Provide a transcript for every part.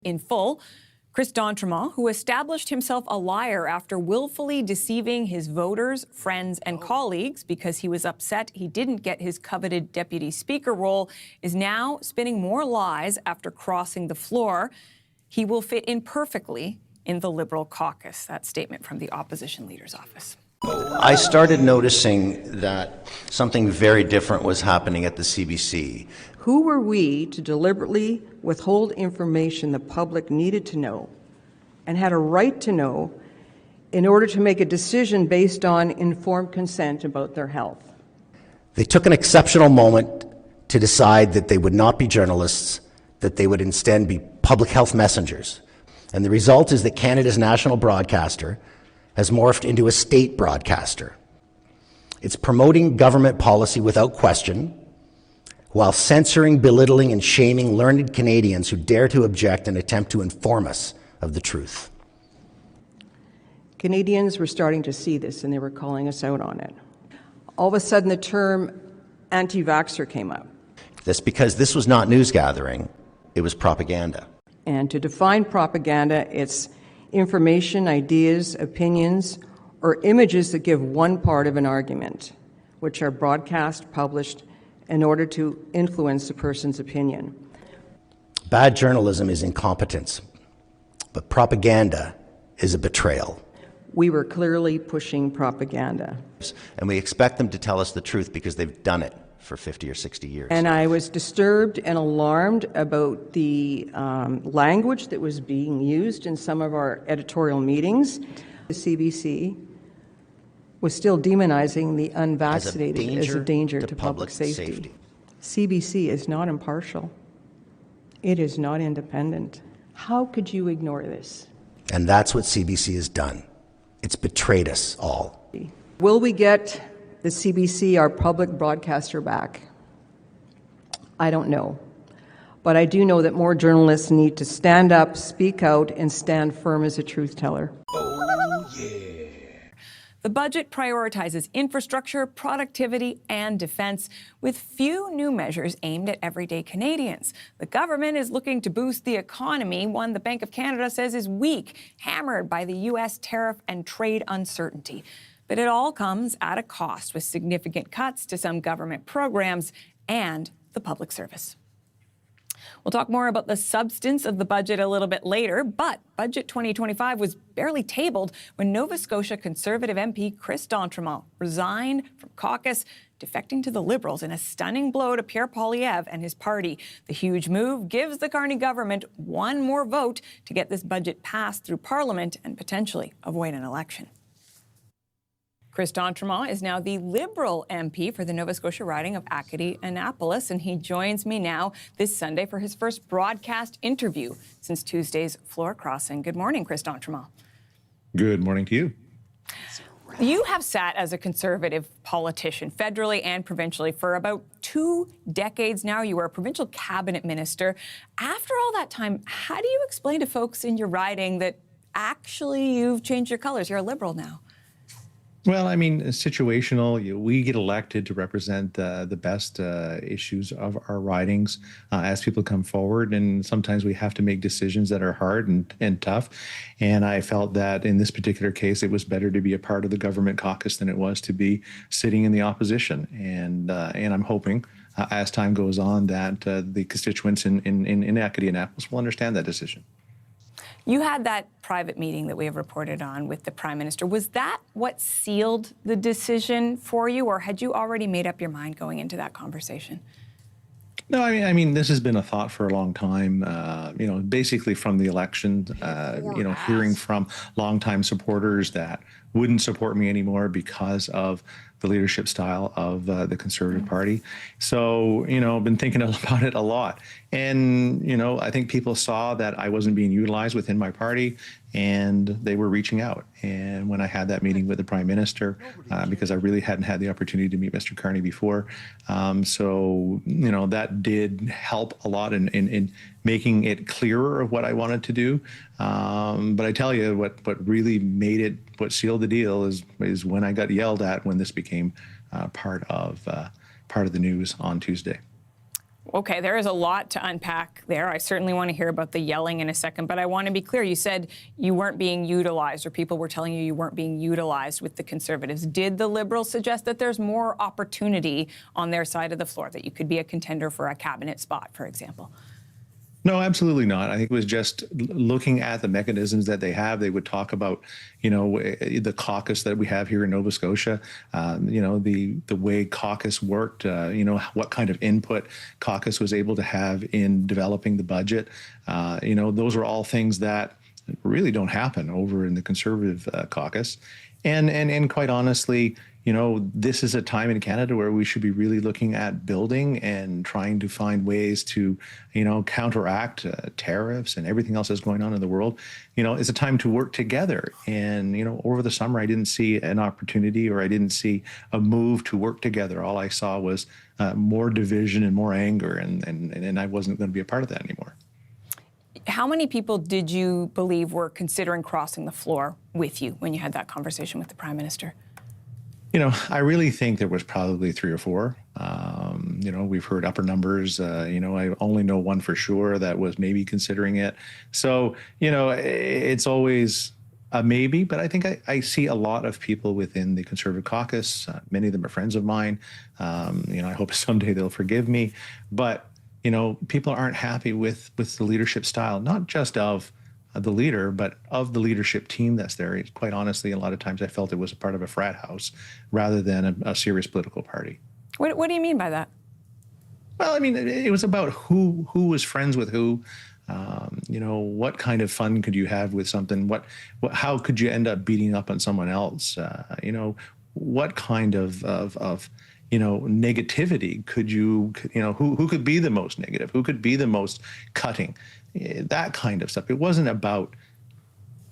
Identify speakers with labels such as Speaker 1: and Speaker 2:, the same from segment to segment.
Speaker 1: In full, Chris D'Entremont, who established himself a liar after willfully deceiving his voters, friends, and colleagues because he was upset he didn't get his coveted deputy speaker role, is now spinning more lies after crossing the floor. He will fit in perfectly in the Liberal caucus. That statement from the opposition leader's office.
Speaker 2: I started noticing that something very different was happening at the CBC.
Speaker 3: Who were we to deliberately withhold information the public needed to know and had a right to know in order to make a decision based on informed consent about their health?
Speaker 2: They took an exceptional moment to decide that they would not be journalists, that they would instead be public health messengers. And the result is that Canada's national broadcaster has morphed into a state broadcaster. It's promoting government policy without question, while censoring, belittling, and shaming learned Canadians who dare to object and attempt to inform us of the truth.
Speaker 3: Canadians were starting to see this, and they were calling us out on it. All of a sudden, the term anti-vaxxer came up.
Speaker 2: That's because this was not news gathering, it was propaganda.
Speaker 3: And to define propaganda, it's information, ideas, opinions, or images that give one part of an argument, which are broadcast, published, in order to influence a person's opinion.
Speaker 2: Bad journalism is incompetence, but propaganda is a betrayal.
Speaker 3: We were clearly pushing propaganda.
Speaker 2: And we expect them to tell us the truth because they've done it for 50 or 60 years.
Speaker 3: And I was disturbed and alarmed about the language that was being used in some of our editorial meetings. The CBC was still demonizing the unvaccinated as a danger to public safety. CBC is not impartial. It is not independent. How could you ignore this?
Speaker 2: And that's what CBC has done. It's betrayed us all.
Speaker 3: Will we get the CBC, our public broadcaster, back? I don't know. But I do know that more journalists need to stand up, speak out, and stand firm as a truth teller.
Speaker 2: Oh, yeah.
Speaker 1: The budget prioritizes infrastructure, productivity, and defense, with few new measures aimed at everyday Canadians. The government is looking to boost the economy, one the Bank of Canada says is weak, hammered by the U.S. tariff and trade uncertainty. But it all comes at a cost, with significant cuts to some government programs and the public service. We'll talk more about the substance of the budget a little bit later, but Budget 2025 was barely tabled when Nova Scotia Conservative MP Chris D'Entremont resigned from caucus, defecting to the Liberals in a stunning blow to Pierre Poilievre and his party. The huge move gives the Carney government one more vote to get this budget passed through Parliament and potentially avoid an election. Chris D'Entremont is now the Liberal MP for the Nova Scotia riding of Acadie-Annapolis, and he joins me now this Sunday for his first broadcast interview since Tuesday's floor crossing. Good morning, Chris D'Entremont.
Speaker 4: Good morning to you.
Speaker 1: You have sat as a Conservative politician, federally and provincially, for about 2 decades now. You were a provincial cabinet minister. After all that time, how do you explain to folks in your riding that actually you've changed your colors? You're a Liberal now.
Speaker 4: Well, I mean, situational. We get elected to represent the best issues of our ridings as people come forward, and sometimes we have to make decisions that are hard and tough. And I felt that in this particular case, it was better to be a part of the government caucus than it was to be sitting in the opposition. And I'm hoping, as time goes on, that the constituents in Acadie-Annapolis will understand that decision.
Speaker 1: You had that private meeting that we have reported on with the Prime Minister. Was that what sealed the decision for you, or had you already made up your mind going into that conversation?
Speaker 4: No, I mean, this has been a thought for a long time, basically from the election, hearing from longtime supporters that wouldn't support me anymore because of the leadership style of the Conservative Party. So, I've been thinking about it a lot. And, I think people saw that I wasn't being utilized within my party, and they were reaching out. And when I had that meeting with the Prime Minister, because I really hadn't had the opportunity to meet Mr. Carney before, that did help a lot in making it clearer of what I wanted to do. But I tell you, what really made it, what sealed the deal is when I got yelled at when this became part of the news on Tuesday.
Speaker 1: Okay, there is a lot to unpack there. I certainly want to hear about the yelling in a second, but I want to be clear. You said you weren't being utilized, or people were telling you weren't being utilized with the Conservatives. Did the Liberals suggest that there's more opportunity on their side of the floor, that you could be a contender for a cabinet spot, for example?
Speaker 4: No, absolutely not. I think it was just looking at the mechanisms that they have. They would talk about, the caucus that we have here in Nova Scotia, the way caucus worked, what kind of input caucus was able to have in developing the budget. Those are all things that really don't happen over in the Conservative caucus. And quite honestly, this is a time in Canada where we should be really looking at building and trying to find ways to, counteract tariffs and everything else that's going on in the world. It's a time to work together. And, over the summer, I didn't see an opportunity, or I didn't see a move to work together. All I saw was more division and more anger, and I wasn't going to be a part of that anymore.
Speaker 1: How many people did you believe were considering crossing the floor with you when you had that conversation with the Prime Minister?
Speaker 4: I really think there was probably 3 or 4. We've heard upper numbers. I only know one for sure that was maybe considering it. So, it's always a maybe, but I think I see a lot of people within the Conservative caucus. Many of them are friends of mine. I hope someday they'll forgive me. But, people aren't happy with the leadership style, not just of the leader, but of the leadership team that's there. Quite honestly, a lot of times I felt it was a part of a frat house rather than a serious political party.
Speaker 1: What do you mean by that?
Speaker 4: Well, it was about who was friends with who. What kind of fun could you have with something? How could you end up beating up on someone else? What kind of negativity could you who could be the most negative? Who could be the most cutting? That kind of stuff. It wasn't about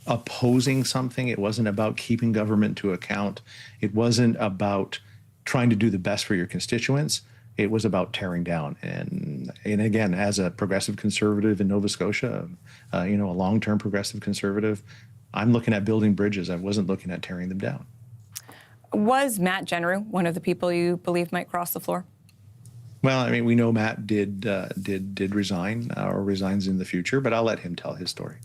Speaker 4: opposing something. It wasn't about keeping government to account. It wasn't about trying to do the best for your constituents. It was about tearing down. And again, as a progressive conservative in Nova Scotia, a long-term progressive conservative, I'm looking at building bridges. I wasn't looking at tearing them down.
Speaker 1: Was Matt Genereux one of the people you believe might cross the floor?
Speaker 4: Well, we know Matt did resign or resigns in the future, but I'll let him tell his story.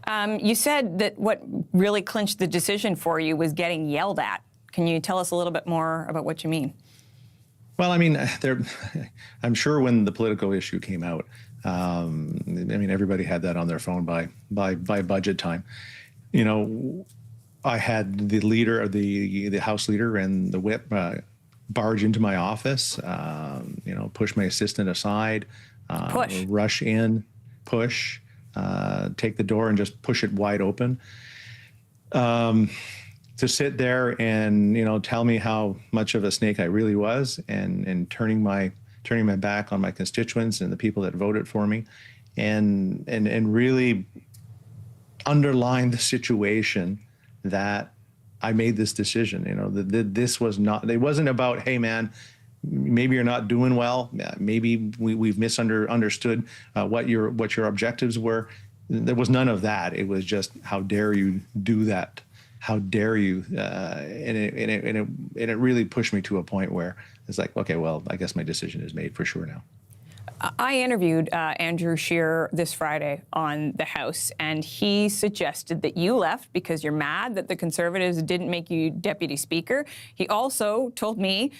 Speaker 1: You said that what really clinched the decision for you was getting yelled at. Can you tell us a little bit more about what you mean?
Speaker 4: Well, I'm sure when the Politico issue came out, everybody had that on their phone by budget time. I had the leader, the House leader, and the whip barge into my office, push my assistant aside, rush in, push, take the door and just push it wide open. To sit there and, tell me how much of a snake I really was, and turning my back on my constituents and the people that voted for me, and really underline the situation that I made this decision. This was not, it wasn't about, hey man, maybe you're not doing well. Maybe we've misunderstood what your objectives were. There was none of that. It was just, how dare you do that? How dare you? And it really pushed me to a point where it's like, okay, well, I guess my decision is made for sure now.
Speaker 1: I interviewed Andrew Scheer this Friday on the House, and he suggested that you left because you're mad that the Conservatives didn't make you Deputy Speaker. He also told me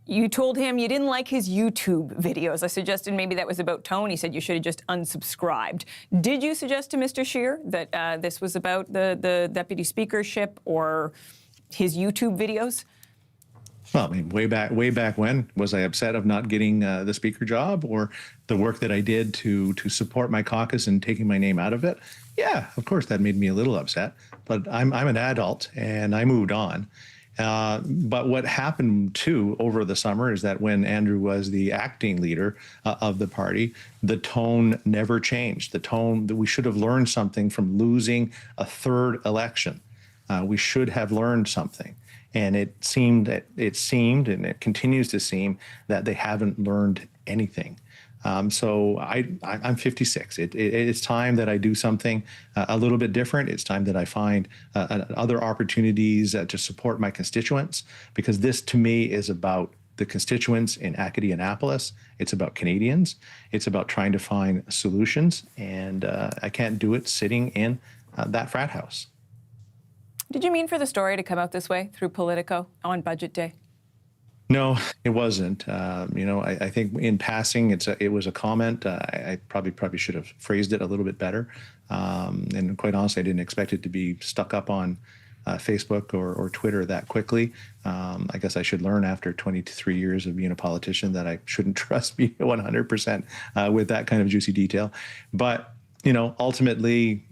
Speaker 1: you told him you didn't like his YouTube videos. I suggested maybe that was about tone. He said you should have just unsubscribed. Did you suggest to Mr. Scheer that this was about the Deputy Speakership or his YouTube videos?
Speaker 4: Well, way back when, was I upset of not getting the speaker job, or the work that I did to support my caucus and taking my name out of it? Yeah, of course, that made me a little upset. But I'm an adult, and I moved on. But what happened too over the summer is that when Andrew was the acting leader of the party, the tone never changed. The tone that we should have learned something from losing a third election. We should have learned something. And it seemed, and it continues to seem, that they haven't learned anything. So I'm 56. It's time that I do something a little bit different. It's time that I find other opportunities to support my constituents, because this to me is about the constituents in Acadianapolis. It's about Canadians. It's about trying to find solutions. And I can't do it sitting in that frat house.
Speaker 1: Did you mean for the story to come out this way through Politico on Budget Day?
Speaker 4: No, it wasn't. I think in passing, it was a comment. I probably should have phrased it a little bit better. And quite honestly, I didn't expect it to be stuck up on Facebook or Twitter that quickly. I guess I should learn after 23 years of being a politician that I shouldn't trust me 100% with that kind of juicy detail. But, ultimately,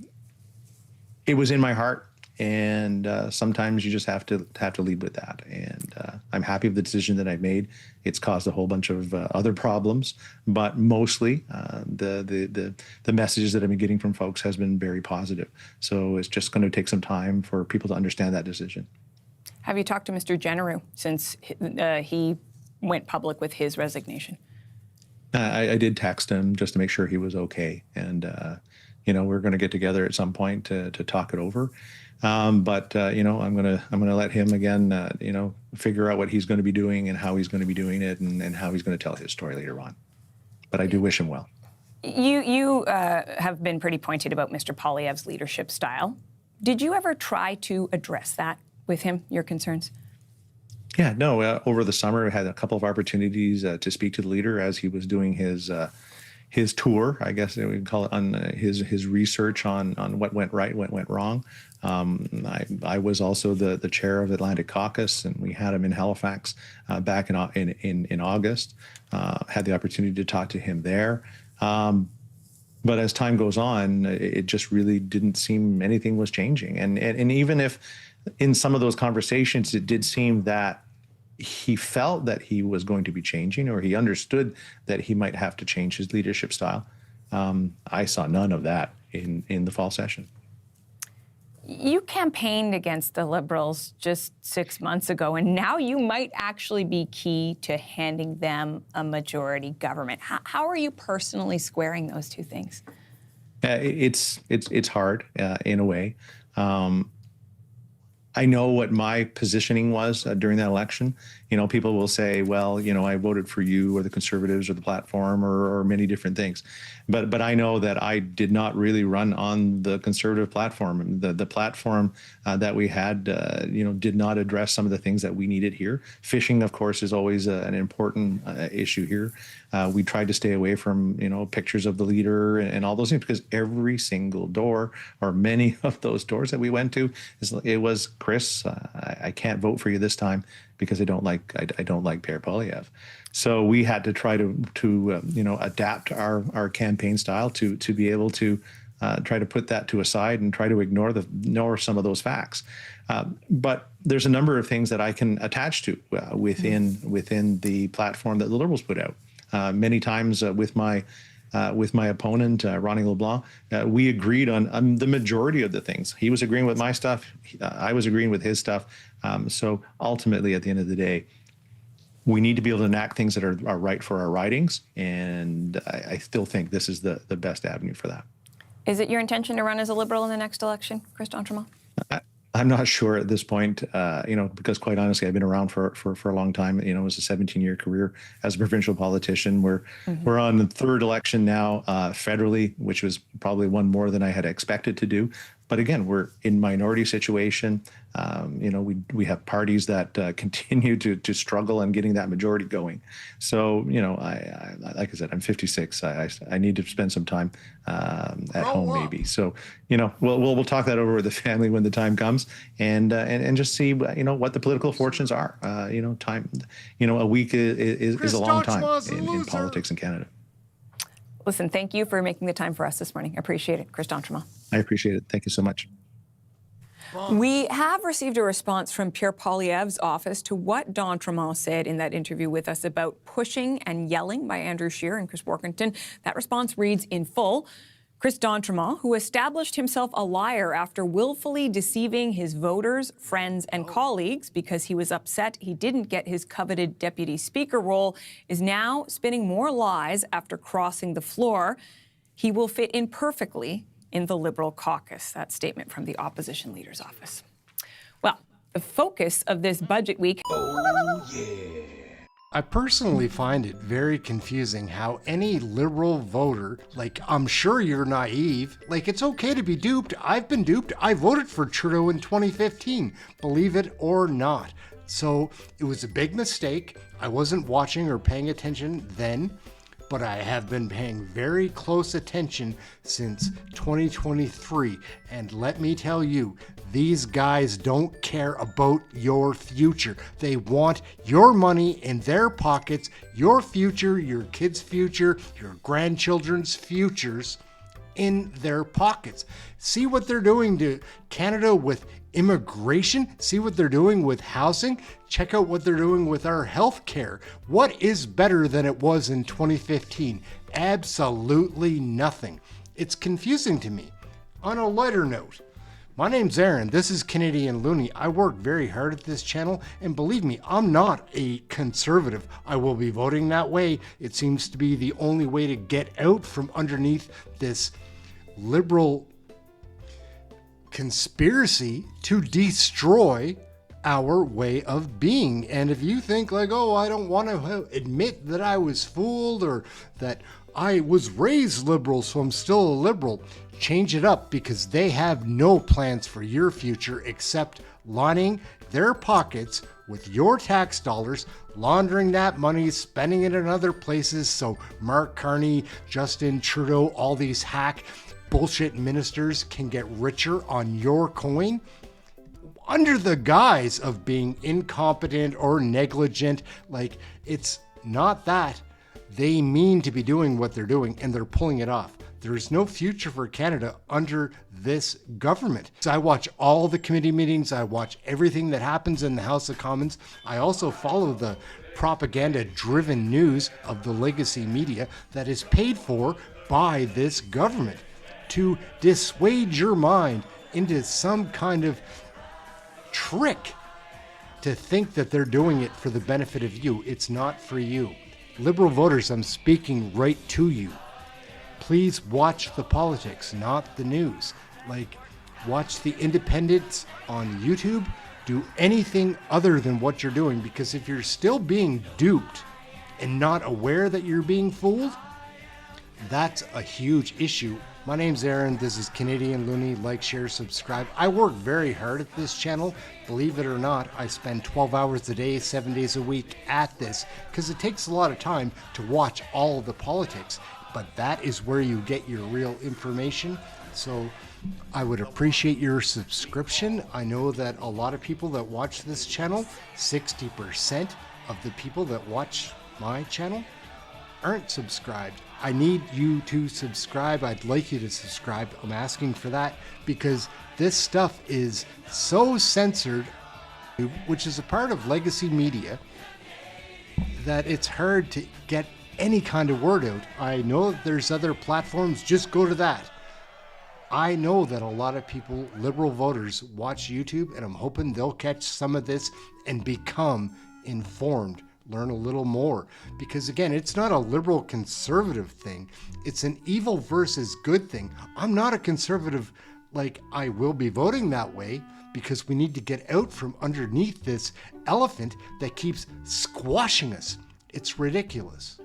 Speaker 4: it was in my heart. And sometimes you just have to lead with that. And I'm happy with the decision that I made. It's caused a whole bunch of other problems, but mostly the messages that I've been getting from folks has been very positive. So it's just going to take some time for people to understand that decision.
Speaker 1: Have you talked to Mr. Genereux since he went public with his resignation?
Speaker 4: I did text him just to make sure he was okay. And, we're going to get together at some point to talk it over. But I'm gonna let him again, figure out what he's going to be doing and how he's going to be doing it and how he's going to tell his story later on. But I do wish him well.
Speaker 1: You have been pretty pointed about Mr. Poilievre's leadership style. Did you ever try to address that with him, your concerns?
Speaker 4: Yeah, no. Over the summer, I had a couple of opportunities to speak to the leader as he was doing his tour, I guess we can call it, on his research on what went right, what went wrong. I was also the chair of the Atlantic Caucus, and we had him in Halifax back in August. Had the opportunity to talk to him there. But as time goes on, it just really didn't seem anything was changing. And even if in some of those conversations, it did seem that he felt that he was going to be changing, or he understood that he might have to change his leadership style. I saw none of that in the fall session.
Speaker 1: You campaigned against the Liberals just 6 months ago, and now you might actually be key to handing them a majority government. How are you personally squaring those two things?
Speaker 4: It's hard in a way. I know what my positioning was during that election. People will say, well, I voted for you or the Conservatives or the platform or many different things. But I know that I did not really run on the Conservative platform. The platform that we had, did not address some of the things that we needed here. Fishing, of course, is always an important issue here. We tried to stay away from, pictures of the leader and all those things, because every single door, or many of those doors that we went to, it was, Chris, I can't vote for you this time because I don't like Pierre Poilievre. So we had to try to adapt our campaign style to be able to try to put that to a side and try to ignore some of those facts. But there's a number of things that I can attach to within the platform that the Liberals put out. Many times with my opponent, Ronnie LeBlanc, we agreed on the majority of the things. He was agreeing with my stuff. I was agreeing with his stuff. So ultimately, at the end of the day, we need to be able to enact things that are right for our ridings. And I still think this is the best avenue for that.
Speaker 1: Is it your intention to run as a Liberal in the next election, Chris d'Entremont?
Speaker 4: I'm not sure at this point, because quite honestly, I've been around for a long time. It was a 17-year career as a provincial politician. We're on the third election now federally, which was probably one more than I had expected to do. But again, we're in minority situation. We have parties that continue to struggle on getting that majority going. So, I like I said, I'm 56. I need to spend some time at home, maybe. So, we'll talk that over with the family when the time comes, and just see what the political fortunes are. Time. A week is a long time in politics in Canada.
Speaker 1: Listen, thank you for making the time for us this morning. I appreciate it, Chris d'Entremont.
Speaker 4: I appreciate it. Thank you so much.
Speaker 1: We have received a response from Pierre Poilievre's office to what d'Entremont said in that interview with us about pushing and yelling by Andrew Scheer and Chris Warkentin. That response reads in full: Chris d'Entremont, who established himself a liar after willfully deceiving his voters, friends, and colleagues because he was upset he didn't get his coveted deputy speaker role, is now spinning more lies after crossing the floor. He will fit in perfectly in the Liberal caucus. That statement from the opposition leader's office. Well, the focus of this budget week
Speaker 5: I personally find it very confusing how any liberal voter, like, I'm sure you're naive, like, it's okay to be duped. I've been duped. I voted for Trudeau in 2015, believe it or not. So it was a big mistake. I wasn't watching or paying attention then, but I have been paying very close attention since 2023. And let me tell you, these guys don't care about your future. They want your money in their pockets, your future, your kids' future, your grandchildren's futures in their pockets. See what they're doing to Canada with immigration. See what they're doing with housing. Check out what they're doing with our health care. What is better than it was in 2015? Absolutely nothing. It's confusing to me. On a lighter note, my name's Aaron. This is Canadian Loony. I work very hard at this channel, and believe me, I'm not a conservative. I will be voting that way. It seems to be the only way to get out from underneath this liberal conspiracy to destroy our way of being. And if you think like, oh, I don't want to admit that I was fooled or that I was raised liberal, so I'm still a liberal, change it up, because they have no plans for your future except lining their pockets with your tax dollars, laundering that money, spending it in other places. So Mark Carney, Justin Trudeau, all these hack bullshit ministers can get richer on your coin under the guise of being incompetent or negligent. Like, it's not that. They mean to be doing what they're doing, and they're pulling it off. There is no future for Canada under this government. So I watch all the committee meetings. I watch everything that happens in the House of Commons. I also follow the propaganda-driven news of the legacy media that is paid for by this government to dissuade your mind into some kind of trick to think that they're doing it for the benefit of you. It's not for you. Liberal voters, I'm speaking right to you. Please watch the politics, not the news. Like, watch the independents on YouTube. Do anything other than what you're doing, because if you're still being duped and not aware that you're being fooled, that's a huge issue. My name's Aaron. This is Canadian Loony. Like, share, subscribe. I work very hard at this channel. Believe it or not, I spend 12 hours a day, 7 days a week at this, because it takes a lot of time to watch all of the politics. But that is where you get your real information. So I would appreciate your subscription. I know that a lot of people that watch this channel, 60% of the people that watch my channel aren't subscribed. I need you to subscribe. I'd like you to subscribe. I'm asking for that because this stuff is so censored, which is a part of legacy media, that it's hard to get any kind of word out. I know that there's other platforms. Just go to that. I know that a lot of people, liberal voters, watch YouTube, and I'm hoping they'll catch some of this and become informed. Learn a little more, because again, it's not a liberal conservative thing. It's an evil versus good thing. I'm not a conservative. Like, I will be voting that way because we need to get out from underneath this elephant that keeps squashing us. It's ridiculous.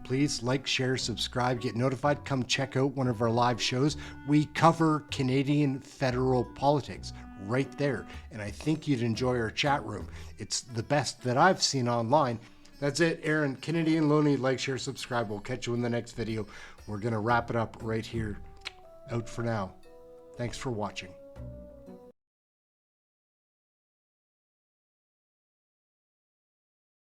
Speaker 5: Please like, share, subscribe, get notified. Come check out one of our live shows. We cover Canadian federal politics right there, and I think you'd enjoy our chat room. It's the best that I've seen online. That's it, Aaron, Canadian Loony. Like, share, subscribe. We'll catch you in the next video. We're gonna wrap it up right here. Out for now. Thanks for watching.